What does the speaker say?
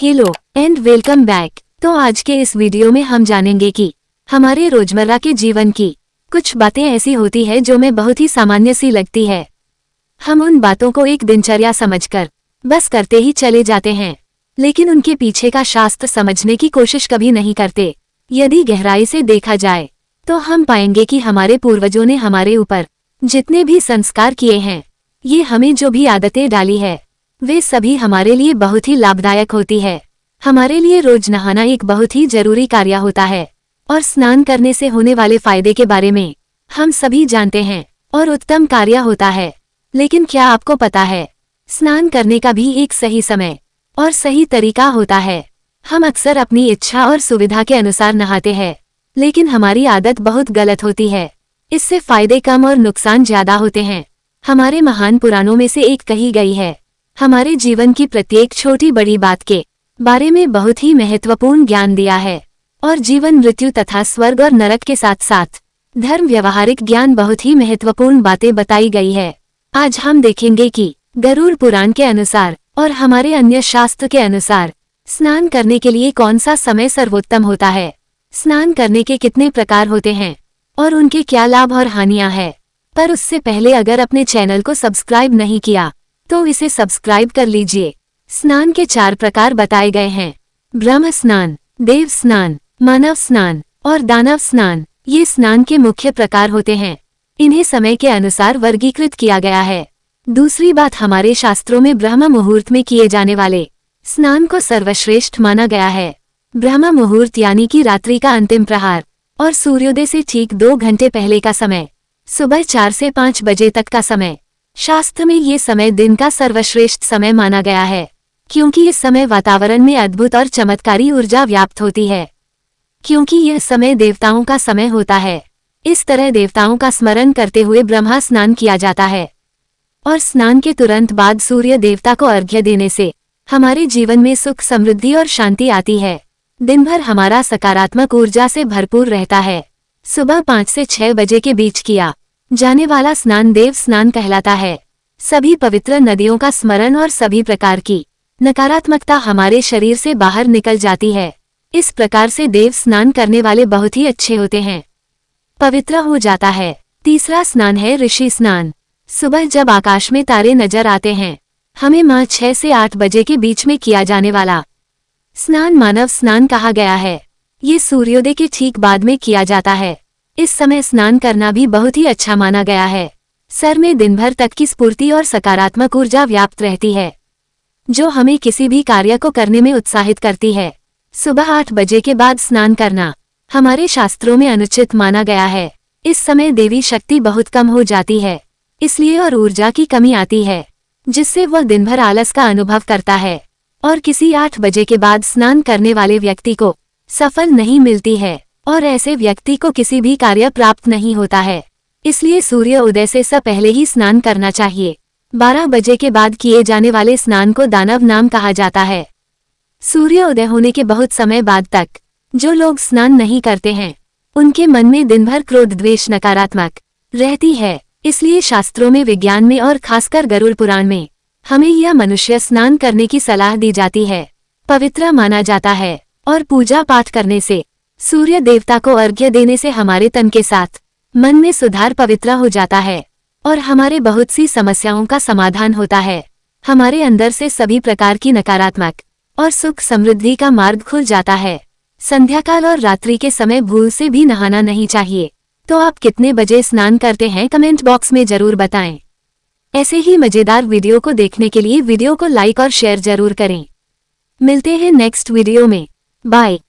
Hello and welcome back. तो आज के इस वीडियो में हम जानेंगे कि हमारे रोजमर्रा के जीवन की कुछ बातें ऐसी होती है जो में बहुत ही सामान्य सी लगती है। हम उन बातों को एक दिनचर्या समझकर बस करते ही चले जाते हैं, लेकिन उनके पीछे का शास्त्र समझने की कोशिश कभी नहीं करते। यदि गहराई से देखा जाए तो हम पाएंगे कि हमारे पूर्वजों ने हमारे ऊपर जितने भी संस्कार किए हैं, ये हमें जो भी आदतें डाली है, वे सभी हमारे लिए बहुत ही लाभदायक होती है। हमारे लिए रोज नहाना एक बहुत ही जरूरी कार्य होता है और स्नान करने से होने वाले फायदे के बारे में हम सभी जानते हैं और उत्तम कार्य होता है। लेकिन क्या आपको पता है, स्नान करने का भी एक सही समय और सही तरीका होता है। हम अक्सर अपनी इच्छा और सुविधा के अनुसार नहाते हैं, लेकिन हमारी आदत बहुत गलत होती है। इससे फायदे कम और नुकसान ज्यादा होते हैं। हमारे महान पुराणों में से एक कही गई है, हमारे जीवन की प्रत्येक छोटी बड़ी बात के बारे में बहुत ही महत्वपूर्ण ज्ञान दिया है और जीवन मृत्यु तथा स्वर्ग और नरक के साथ साथ धर्म व्यवहारिक ज्ञान बहुत ही महत्वपूर्ण बातें बताई गई है। आज हम देखेंगे कि गरुड़ पुराण के अनुसार और हमारे अन्य शास्त्र के अनुसार स्नान करने के लिए कौन सा समय सर्वोत्तम होता है, स्नान करने के कितने प्रकार होते हैं और उनके क्या लाभ और हानियां हैं। पर उससे पहले अगर अपने चैनल को सब्सक्राइब नहीं किया तो इसे सब्सक्राइब कर लीजिए। स्नान के 4 प्रकार बताए गए हैं, ब्रह्म स्नान, देव स्नान, मानव स्नान और दानव स्नान। ये स्नान के मुख्य प्रकार होते हैं। इन्हें समय के अनुसार वर्गीकृत किया गया है। दूसरी बात, हमारे शास्त्रों में ब्रह्म मुहूर्त में किए जाने वाले स्नान को सर्वश्रेष्ठ माना गया है। ब्रह्म मुहूर्त यानी कि रात्रि का अंतिम प्रहार और सूर्योदय से ठीक 2 घंटे पहले का समय, सुबह 4 से 5 बजे तक का समय। शास्त्र में ये समय दिन का सर्वश्रेष्ठ समय माना गया है, क्योंकि इस समय वातावरण में अद्भुत और चमत्कारी ऊर्जा व्याप्त होती है। क्योंकि यह समय देवताओं का समय होता है, इस तरह देवताओं का स्मरण करते हुए ब्रह्मा स्नान किया जाता है और स्नान के तुरंत बाद सूर्य देवता को अर्घ्य देने से हमारे जीवन में सुख, समृद्धि और शांति आती है। दिन भर हमारा सकारात्मक ऊर्जा से भरपूर रहता है। सुबह 5 से 6 बजे के बीच किया जाने वाला स्नान देव स्नान कहलाता है। सभी पवित्र नदियों का स्मरण और सभी प्रकार की नकारात्मकता हमारे शरीर से बाहर निकल जाती है। इस प्रकार से देव स्नान करने वाले बहुत ही अच्छे होते हैं, पवित्र हो जाता है। तीसरा स्नान है ऋषि स्नान। सुबह जब आकाश में तारे नजर आते हैं, हमें माह 6 से 8 बजे के बीच में किया जाने वाला स्नान मानव स्नान कहा गया है। ये सूर्योदय के ठीक बाद में किया जाता है। इस समय स्नान करना भी बहुत ही अच्छा माना गया है। सर में दिन भर तक की स्फूर्ति और सकारात्मक ऊर्जा व्याप्त रहती है, जो हमें किसी भी कार्य को करने में उत्साहित करती है। सुबह 8 बजे के बाद स्नान करना हमारे शास्त्रों में अनुचित माना गया है। इस समय देवी शक्ति बहुत कम हो जाती है, इसलिए और ऊर्जा की कमी आती है, जिससे वह दिन भर आलस का अनुभव करता है और किसी 8 बजे के बाद स्नान करने वाले व्यक्ति को सफल नहीं मिलती है और ऐसे व्यक्ति को किसी भी कार्य प्राप्त नहीं होता है। इसलिए सूर्य उदय से पहले ही स्नान करना चाहिए। 12 बजे के बाद किए जाने वाले स्नान को दानव नाम कहा जाता है। सूर्य उदय होने के बहुत समय बाद तक जो लोग स्नान नहीं करते हैं, उनके मन में दिन भर क्रोध, द्वेष, नकारात्मक रहती है। इसलिए शास्त्रों में, विज्ञान में और खासकर गरुड़ पुराण में हमें यह मनुष्य स्नान करने की सलाह दी जाती है। पवित्र माना जाता है और पूजा पाठ करने से, सूर्य देवता को अर्घ्य देने से हमारे तन के साथ मन में सुधार, पवित्र हो जाता है और हमारे बहुत सी समस्याओं का समाधान होता है। हमारे अंदर से सभी प्रकार की नकारात्मक और सुख समृद्धि का मार्ग खुल जाता है। संध्याकाल और रात्रि के समय भूल से भी नहाना नहीं चाहिए। तो आप कितने बजे स्नान करते हैं, कमेंट बॉक्स में जरूर बताएं। ऐसे ही मजेदार वीडियो को देखने के लिए वीडियो को लाइक और शेयर जरूर करें। मिलते हैं नेक्स्ट वीडियो में। बाय।